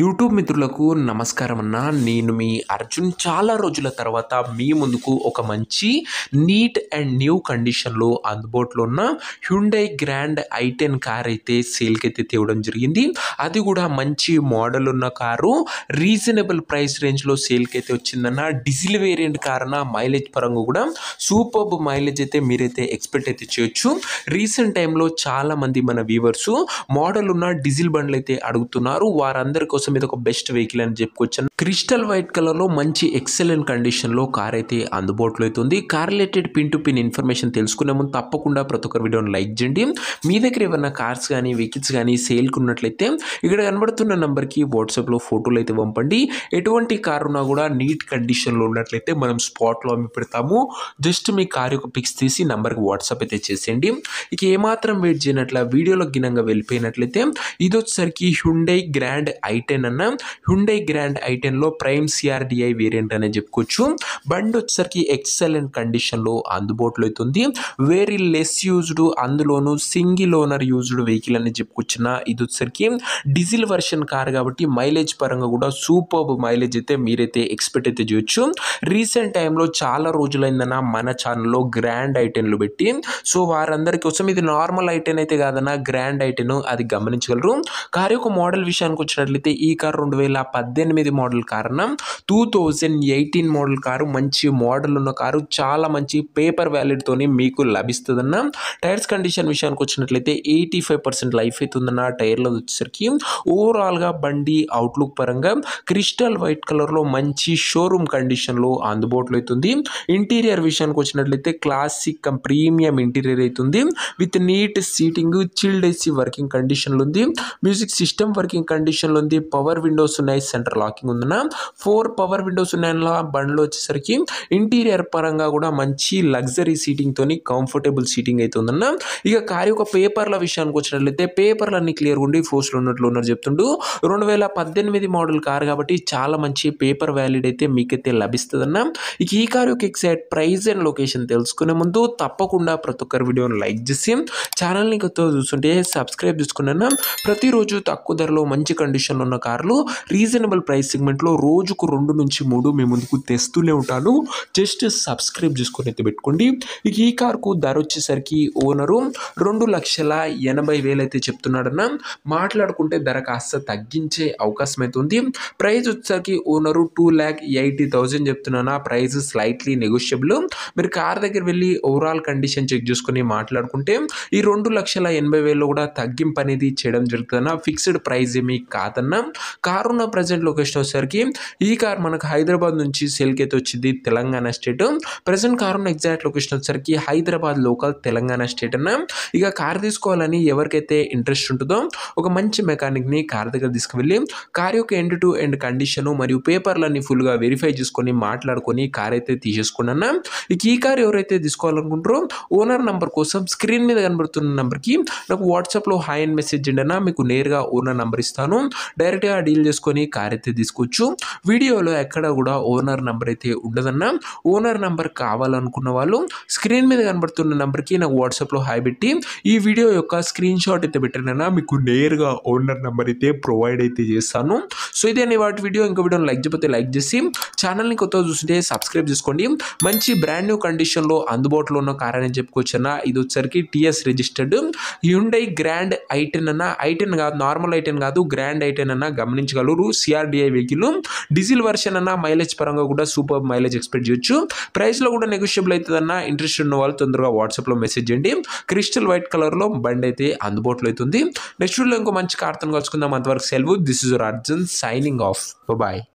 YouTube మిత్రులకు నమస్కారం అన్న. నేను మీ అర్జున్. చాలా రోజుల తర్వాత మీ ముందుకు ఒక మంచి నీట్ అండ్ న్యూ కండిషన్లో అందుబాటులో ఉన్న హ్యుండై గ్రాండ్ i10 కార్ అయితే సేల్కి అయితే తేవడం జరిగింది. అది కూడా మంచి మోడల్ ఉన్న కారు, రీజనబుల్ ప్రైస్ రేంజ్లో సేల్కి అయితే వచ్చిందన్న. డీజిల్ వేరియంట్ కార్ అన్న. మైలేజ్ పరంగా కూడా సూపర్బ్ మైలేజ్ అయితే మీరైతే ఎక్స్పెక్ట్ అయితే చేయొచ్చు. రీసెంట్ టైంలో చాలామంది మన వ్యూవర్స్ మోడల్ ఉన్న డీజిల్ బండ్లు అయితే అడుగుతున్నారు. వారందరి కోసం ఇది ఒక బెస్ట్ వెహికల్ అని చెప్పుకోవచ్చు. క్రిస్టల్ వైట్ కలర్ లో మంచి ఎక్సలెంట్ కండిషన్ లో కార్ అయితే అందుబాటులో అవుతుంది. Car related pin to pin information తెలుసుకునే ముందు తప్పకుండా ప్రతి ఒక్క వీడియోని లైక్ చేయండి. మీ దగ్గర ఏమైనా కార్స్ కానీ వెహికల్స్ కానీ సేల్కి ఉన్నట్లయితే ఇక్కడ కనబడుతున్న నెంబర్కి వాట్సాప్లో ఫోటోలు అయితే పంపండి. ఎటువంటి కార్ ఉన్నా కూడా నీట్ కండిషన్లో ఉన్నట్లయితే మనం స్పాట్లో అమ్మి పెడతాము. జస్ట్ మీ కార్ యొక్క పిక్స్ తీసి నెంబర్కి వాట్సాప్ అయితే చేసేయండి. ఇక ఏమాత్రం వెయిట్ చేయనట్ల వీడియోలో గినంగా వెళ్ళిపోయినట్లయితే ఇది వచ్చేసరికి హ్యుండై గ్రాండ్ i10 అన్న. హ్యుండై గ్రాండ్ i10లో ప్రైమ్ CRDI వేరియంట్ అనేది చెప్పుకోవచ్చు. బండి వచ్చేసరికి ఎక్సలెంట్ కండిషన్లో అందుబాటులో అవుతుంది. వెరీ లెస్ యూజ్డ్, అందులోనూ సింగిల్ ఓనర్ యూజ్డ్ వెహికల్ అని చెప్పుకొచ్చిన. ఇది వచ్చేసరికి డీజిల్ వర్షన్ కార్ కాబట్టి మైలేజ్ పరంగా కూడా సూపర్బ్ మైలేజ్ అయితే మీరైతే ఎక్స్పెక్ట్ అయితే చేయొచ్చు. రీసెంట్ టైంలో చాలా రోజులైందన్న మన ఛానల్లో గ్రాండ్ i10లు పెట్టి. సో వారందరి కోసం ఇది నార్మల్ i10 అయితే కాదన్న, గ్రాండ్ i10 అది గమనించగలరు. కార్ యొక్క మోడల్ విషయానికి వచ్చినట్లయితే ఈ కార్ 2018 మోడల్ కార్ అన్న. 2018 మోడల్ కారు, మంచి మోడల్ ఉన్న కారు, చాలా మంచి పేపర్ వ్యాలిడ్ తోని మీకు లభిస్తుందన్న. టైర్స్ కండిషన్ విషయానికి వచ్చినట్లయితే 85% లైఫ్ అవుతుందన్న. టైర్లో వచ్చేసరికి ఓవరాల్గా బండి అవుట్లుక్ పరంగా క్రిస్టల్ వైట్ కలర్లో మంచి షోరూమ్ కండిషన్లో అందుబాటులో అవుతుంది. ఇంటీరియర్ విషయానికి వచ్చినట్లయితే క్లాసిక్ ప్రీమియం ఇంటీరియర్ అవుతుంది. With neat seating, chilled AC working కండిషన్లో ఉంది. మ్యూజిక్ సిస్టమ్ వర్కింగ్ కండిషన్లో ఉంది. పవర్ విండోస్ ఉన్నాయి, సెంటర్ లాకింగ్ ఉందన్న. 4 పవర్ విండోస్ ఉన్నాయన్న. బండ్లో వచ్చేసరికి ఇంటీరియర్ పరంగా కూడా మంచి లగ్జరీ సీటింగ్ తోని కంఫర్టబుల్ సీటింగ్ అయితే ఉందన్న. ఇక కార్ యొక్క పేపర్ల విషయానికి వచ్చినట్లయితే పేపర్లు అన్ని క్లియర్ ఉండి ఫోర్స్లో ఉన్నట్లు ఉన్నారు చెప్తుండు. 2018 మోడల్ కార్ కాబట్టి చాలా మంచి పేపర్ వ్యాలిడ్ అయితే మీకైతే లభిస్తుందన్న. ఇక ఈ కార్ యొక్క ఎగ్జాక్ట్ ప్రైస్ అండ్ లొకేషన్ తెలుసుకునే ముందు తప్పకుండా ప్రతి ఒక్కరి వీడియోని లైక్ చేసి ఛానల్ని కొత్తగా చూస్తుంటే సబ్స్క్రైబ్ చేసుకున్నా. ప్రతిరోజు తక్కువ ధరలో మంచి కండిషన్లో ఉన్న కార్లు రీజనబుల్ ప్రైస్ సెగ్మెంట్లో రోజుకు 2 నుంచి 3 మీ ముందుకు తెస్తూనే ఉంటాను. జస్ట్ సబ్స్క్రైబ్ చేసుకొని అయితే పెట్టుకోండి. ఇక ఈ కార్కు ధర వచ్చేసరికి ఓనరు 2,80,000 అయితే చెప్తున్నాడన్న. మాట్లాడుకుంటే ధర కాస్త తగ్గించే అవకాశం అయితే ఉంది. ప్రైస్ వచ్చేసరికి ఓనరు 2,80,000 చెప్తున్నాను. Price slightly negotiable. మీరు కార్ దగ్గర వెళ్ళి ఓవరాల్ కండిషన్ చెక్ చేసుకొని మాట్లాడుకుంటే ఈ 2,80,000 కూడా తగ్గింపు అనేది చేయడం జరుగుతుందన్న. ఫిక్స్డ్ ప్రైస్ ఏమీ కాదన్న. కారు ఉన్న ప్రజెంట్ లొకేషన్ వచ్చేసరికి ఈ కార్ మనకు హైదరాబాద్ నుంచి సేల్కి అయితే వచ్చింది, తెలంగాణ స్టేట్. ప్రజెంట్ కారు ఉన్న ఎగ్జాక్ట్ లొకేషన్ వచ్చేసరికి హైదరాబాద్ లోకల్, తెలంగాణ స్టేట్ అన్న. ఇక కార్ తీసుకోవాలని ఎవరికైతే ఇంట్రెస్ట్ ఉంటుందో ఒక మంచి మెకానిక్ని కార్ దగ్గర తీసుకువెళ్ళి కార్ యొక్క ఎండ్ టు ఎండ్ కండిషను మరియు పేపర్లన్నీ ఫుల్గా వెరిఫై చేసుకొని మాట్లాడుకొని కార్ అయితే తీసేసుకున్నా. ఇక ఈ కార్ ఎవరైతే తీసుకోవాలనుకుంటారో ఓనర్ నంబర్ కోసం స్క్రీన్ మీద కనబడుతున్న నెంబర్కి నాకు వాట్సాప్లో హాయ్ అని మెసేజ్ చేయండి అన్న. మీకు నేరుగా ఓనర్ నంబర్ ఇస్తాను. డైరెక్ట్గా డీల్ చేసుకొని కార్ అయితే తీసుకోవచ్చు. వీడియోలో ఎక్కడ కూడా ఓనర్ నంబర్ అయితే ఉండదన్న. ఓనర్ నంబర్ కావాలనుకున్న వాళ్ళు స్క్రీన్ మీద కనబడుతున్న నెంబర్కి నాకు వాట్సాప్లో హాయ్ పెట్టి ఈ వీడియో యొక్క స్క్రీన్ షాట్ అయితే పెట్టినా మీకు నేరుగా ఓనర్ నెంబర్ అయితే ప్రొవైడ్ అయితే చేస్తాను. సో ఇదే వాటి వీడియో. ఇంకో వీడియోని లైక్ చేయకపోతే లైక్ చేసి ఛానల్ని కొత్తగా చూస్తుంటే సబ్స్క్రైబ్ చేసుకోండి. మంచి బ్రాండ్ న్యూ కండిషన్లో అందుబాటులో ఉన్న కార్ అని చెప్పుకోవచ్చు అన్న. ఇది వచ్చేసరికి TS registered Hyundai grand i10 అన్న. i10 కాదు, నార్మల్ i10 కాదు, గ్రాండ్ i10 అన్న. గమనించగలరు. CRDI వెహికల్, డీజిల్ వర్షన్ అన్న. మైలేజ్ పరంగా కూడా సూపర్ మైలేజ్ ఎక్స్పెక్ట్ చేయొచ్చు. ప్రైస్లో కూడా నెగోషియబుల్ అవుతుందన్న. ఇంట్రెస్ట్ ఉన్న వాళ్ళు తొందరగా వాట్సాప్లో మెసేజ్ చేయండి. క్రిస్టల్ వైట్ కలర్లో బండి అయితే అందుబాటులో అవుతుంది. నెక్స్ట్ వీడియోలో ఇంకో మంచి కార్తో కలుసుకుందాం. అంతవరకు సెలవు. This is your Arjun signing off. Bye.